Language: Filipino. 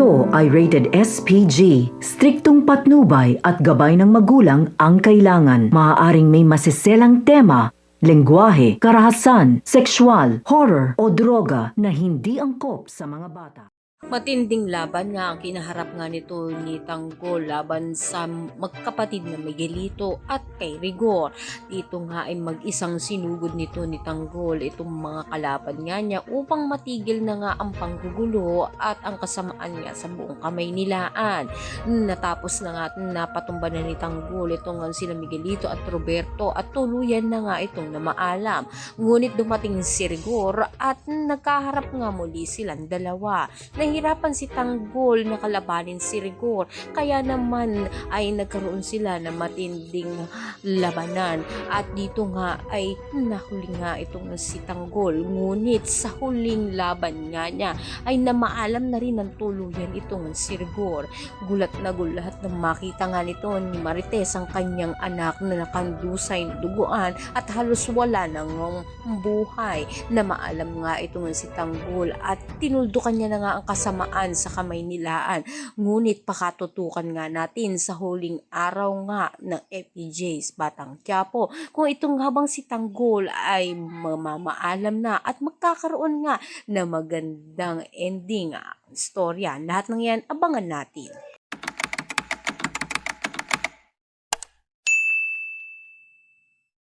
Ito ay rated SPG. Striktong patnubay at gabay ng magulang ang kailangan. Maaaring may masiselang tema, lengguwahe, karahasan, sexual, horror o droga na hindi angkop sa mga bata. Matinding laban nga ang kinaharap nga nito ni Tanggol laban sa magkapatid na Miguelito at kay Rigor. Dito nga ay mag-isang sinugod nito ni Tanggol itong mga kalaban nga niya upang matigil na nga ang panggugulo at ang kasamaan nga sa buong kamay nilaan. Natapos na nga napatumba na ni Tanggol itong sila Miguelito at Roberto at tuluyan na nga itong namaalam. Ngunit dumating si Rigor at nagkaharap nga muli silang dalawa. Nahirapan si Tanggol na kalabanin si Rigor, kaya naman ay nagkaroon sila ng matinding labanan at dito nga ay nahuli nga itong si Tanggol. Ngunit sa huling laban nga niya ay namaalam na rin ng tuluyan itong si Rigor. Gulat na gulat na makita nga nito ni Marites ang kanyang anak na nakandusay na duguan at halos wala ng buhay. Namaalam nga itong si Tanggol at tinuldukan niya na nga ang kasamaan sa kamay nilaan. Ngunit pakatutukan nga natin sa huling araw nga ng FPJs Batang Quiapo kung itong habang si Tanggol ay mamaalam na at magkakaroon nga na magandang ending storya. Lahat ng yan abangan natin.